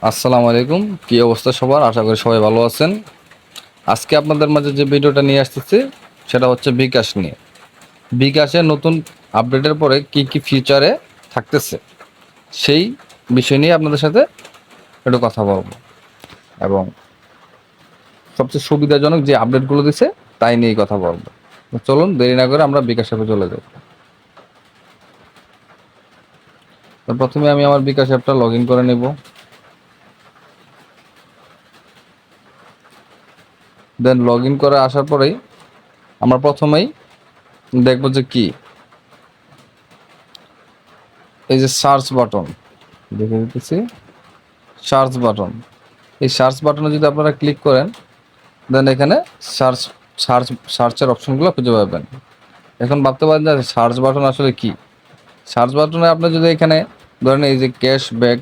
আসসালামু আলাইকুম। কি অবস্থা সবার? আশা করি সবাই ভালো আছেন। আজকে আপনাদের মাঝে যে ভিডিওটা নিয়ে আসতেছি সেটা হচ্ছে বিকাশ নিয়ে। বিকাশের নতুন আপডেটের পরে কি কি ফিচারে থাকতেছে সেই বিষয় নিয়ে আপনাদের সাথে একটু কথা বলবো, এবং সবচেয়ে সুবিধাজনক যে আপডেটগুলো দিছে তাই নিয়েই কথা বলবো। তো চলুন দেরি না করে আমরা বিকাশ অ্যাপে চলে যাই। তো প্রথমে আমি আমার বিকাশ অ্যাপটা লগ ইন করে নেব। দেন লগ ইন করে আসার পরেই আমরা প্রথমেই দেখবো যে কি এই যে সার্চ বাটন দেখে দিতেছি। সার্চ বাটন, এই সার্চ বাটনে যদি আপনারা ক্লিক করেন দেন এখানে সার্চ সার্চ সার্চের অপশনগুলো খুঁজে পাবেন। এখন ভাবতে পারেন যে সার্চ বাটন আসলে কি। সার্চ বাটনে আপনি যদি এখানে ধরেন এই যে ক্যাশব্যাক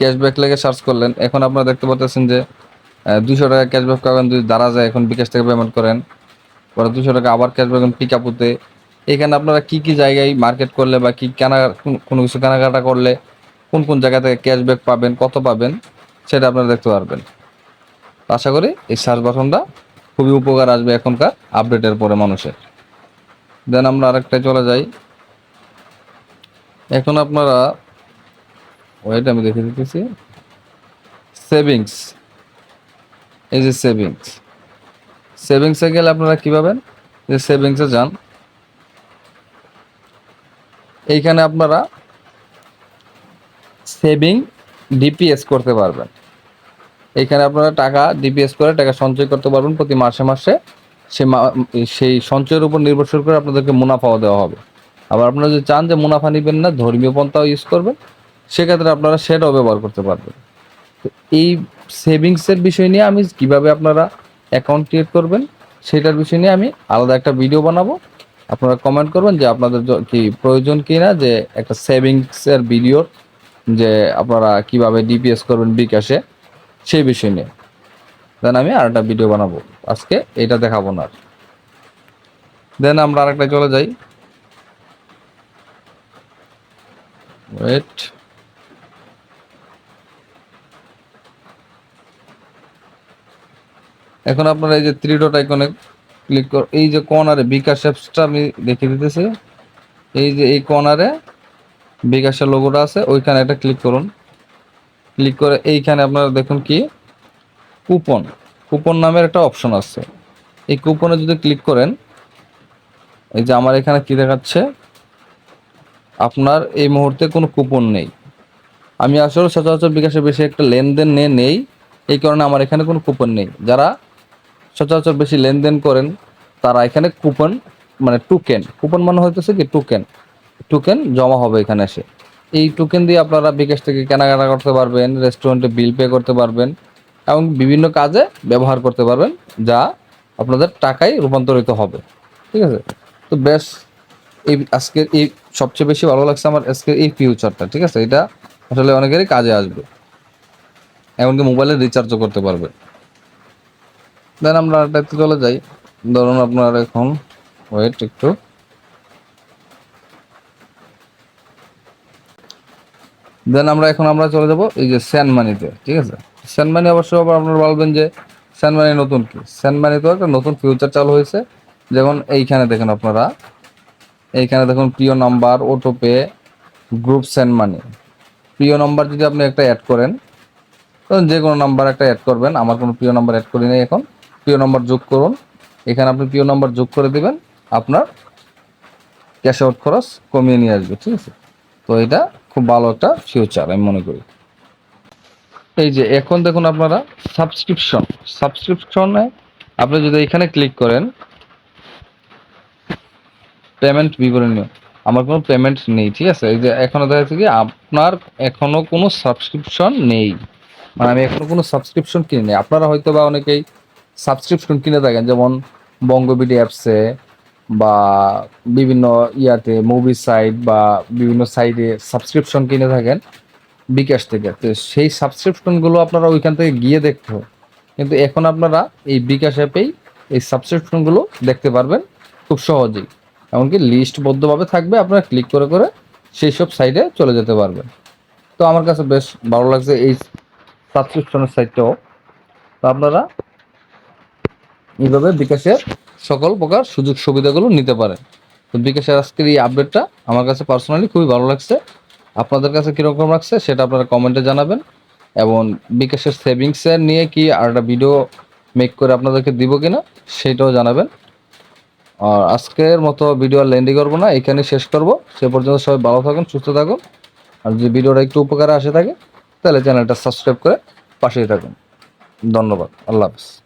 ক্যাশব্যাক লেগে সার্চ করলেন, এখন আপনারা দেখতে পাচ্ছেন যে 200 টাকা ক্যাশব্যাক পাবেন যদি দ্বারা যায় এখন বিকাশ থেকে পেমেন্ট করেন। পরে 200 টাকা আবার ক্যাশব্যাক পিক আপুতে। এখানে আপনারা কি কি জায়গায় মার্কেট করলে বা কি কোনো কিছু কেনাকাটা করলে কোন কোন জায়গা থেকে ক্যাশব্যাক পাবেন, কত পাবেন সেটা আপনারা দেখতে পারবেন। আশা করি এই সার্চ বাটনটা খুবই উপকার আসবে এখনকার আপডেটের পরে মানুষের। দেন আমরা আরেকটায় চলে যাই। এখন আপনারা ওয়েট আমি দেখে দিতেছি। সেভিংস, এই যে সেভিংসে গেলে আপনারা কী পাবেন, যে সেভিংসে যান, এইখানে আপনারা সেভিং ডিপিএস করতে পারবেন। এইখানে আপনারা টাকা ডিপিএস করে টাকা সঞ্চয় করতে পারবেন প্রতি মাসে মাসে। সেই সঞ্চয়ের উপর নির্ভরশীল করে আপনাদেরকে মুনাফাও দেওয়া হবে। আবার আপনারা যদি চান যে মুনাফা নেবেন না, ধর্মীয় পন্থাও ইউজ করবেন, সেক্ষেত্রে আপনারা সেটাও ব্যবহার করতে পারবেন। তো এই সেভিংসের বিষয় নিয়ে আমি কিভাবে আপনারা অ্যাকাউন্ট ক্রিয়েট করবেন সেটার বিষয় নিয়ে আমি আলাদা একটা ভিডিও বানাবো। আপনারা কমেন্ট করবেন যে আপনাদের কি প্রয়োজন কি না, যে একটা সেভিংসের ভিডিওর, যে আপনারা কিভাবে ডিপিএস করবেন বিকাশে সেই বিষয় নিয়ে। দেন আমি আর একটা ভিডিও বানাবো, আজকে এটা দেখাবো না। দেন আমরা আরেকটা চলে যাই। ওয়েট, এখন আপনারা এই যে থ্রি ডট আইকনে ক্লিক কর, এই যে কর্নারে বিকাশ অ্যাপসটা আমি দেখিয়ে দিতেছি। এই যে এই কর্নারে বিকাশের লোগোটা আছে, ওইখানে একটা ক্লিক করুন। ক্লিক করে এইখানে আপনারা দেখুন কি কুপন, কুপন নামের একটা অপশন আছে। এই কুপনে যদি ক্লিক করেন, এই যে আমার এখানে কি দেখাচ্ছে, আপনার এই মুহূর্তে কোনো কুপন নেই। আমি আসলে সচরাচর বিকাশে বেশি একটা লেনদেন নেই, এই কারণে আমার এখানে কোনো কুপন নেই। যারা সচরাচর বেশি লেনদেন করেন তারা এখানে কুপন মানে কুপন মানে হইতেছে কি টোকেন জমা হবে এখানে এসে। এই টোকেন দিয়ে আপনারা বিকাশ থেকে কেনাকাটা করতে পারবেন, রেস্টুরেন্টে বিল পে করতে পারবেন, এবং বিভিন্ন কাজে ব্যবহার করতে পারবেন, যা আপনাদের টাকায় রূপান্তরিত হবে। ঠিক আছে? তো বেশ, এই আজকের এই সবচেয়ে বেশি ভালো লাগছে আমার আজকের এই ফিউচারটা। ঠিক আছে, এটা আসলে অনেকেরই কাজে আসবে, এমনকি মোবাইলে রিচার্জও করতে পারবে। দেন আমরা এটাতে চলে যাই। ধরুন আপনার এখন ওয়েট একটু, দেন আমরা চলে যাব এই যে সেন্ড মানিতে। ঠিক আছে, সেন্ড মানি অবশ্যই আবার আপনারা বলবেন যে সেন্ড মানি নতুন কি। সেন্ড মানি তো একটা নতুন ফিউচার চালু হয়েছে। যেমন এইখানে দেখেন আপনারা, এইখানে দেখুন প্রিয় number, autopay, group send money. প্রিয় নাম্বার যদি আপনি একটা অ্যাড করেন, তখন যে কোনো নাম্বার একটা অ্যাড করবেন। আমার কোনো প্রিয় নাম্বার অ্যাড করি নাই, এখন প্রিয় নাম্বার যোগ করুন। এখানে আপনি প্রিয় নাম্বার যোগ করে দিবেন, আপনার ক্যাশ আউট খরচ কমিয়ে নিয়ে আসবে। ঠিক আছে, তো এটা খুব ভালো একটা ফিউচার আমি মনে করি। এই যে এখন দেখুন আপনারা সাবস্ক্রিপশনে আপনি যদি এখানে ক্লিক করেন, পেমেন্ট বিবরণী, আমার কোনো পেমেন্ট নেই। ঠিক আছে, এই যে এখনো দেখা যাচ্ছে কি আপনার এখনো কোনো সাবস্ক্রিপশন নেই, মানে আমি এখনো কোনো সাবস্ক্রিপশন কিনি নি। আপনারা হয়তো বা অনেকেই সাবস্ক্রিপশন কিনে থাকেন, যেমন বঙ্গবিডি অ্যাপসে বা বিভিন্ন ইয়াতে মুভি সাইট বা বিভিন্ন সাইটে সাবস্ক্রিপশন কিনে থাকেন বিকাশ থেকে। তো সেই সাবস্ক্রিপশনগুলো আপনারা ওইখান থেকে গিয়ে দেখতে হয়, কিন্তু এখন আপনারা এই বিকাশ অ্যাপেই এই সাবস্ক্রিপশনগুলো দেখতে পারবেন খুব সহজেই, এমনকি লিস্টবদ্ধভাবে থাকবে, আপনারা ক্লিক করে করে সেই সব সাইটে চলে যেতে পারবেন। তো আমার কাছে বেশ ভালো লাগছে এই সাবস্ক্রিপশনের সাইটটাও। তো আপনারা এইভাবে বিকাশের সকল প্রকার সুযোগ সুবিধাগুলো নিতে পারেন। তো বিকাশের আজকের এই আপডেটটা আমার কাছে পার্সোনালি খুবই ভালো লাগছে। আপনাদের কাছে কীরকম লাগছে সেটা আপনারা কমেন্টে জানাবেন, এবং বিকাশের সেভিংসের নিয়ে কি আর একটা ভিডিও মেক করে আপনাদেরকে দিব কিনা সেটাও জানাবেন। আর আজকের মতো ভিডিও আর লেন্দি করবো না, এখানে শেষ করব। সে পর্যন্ত সবাই ভালো থাকুন, সুস্থ থাকুন। আর যদি ভিডিওটা একটু উপকারে আসে থাকে তাহলে চ্যানেলটা সাবস্ক্রাইব করে পাশেই থাকুন। ধন্যবাদ। আল্লাহ হাফেজ।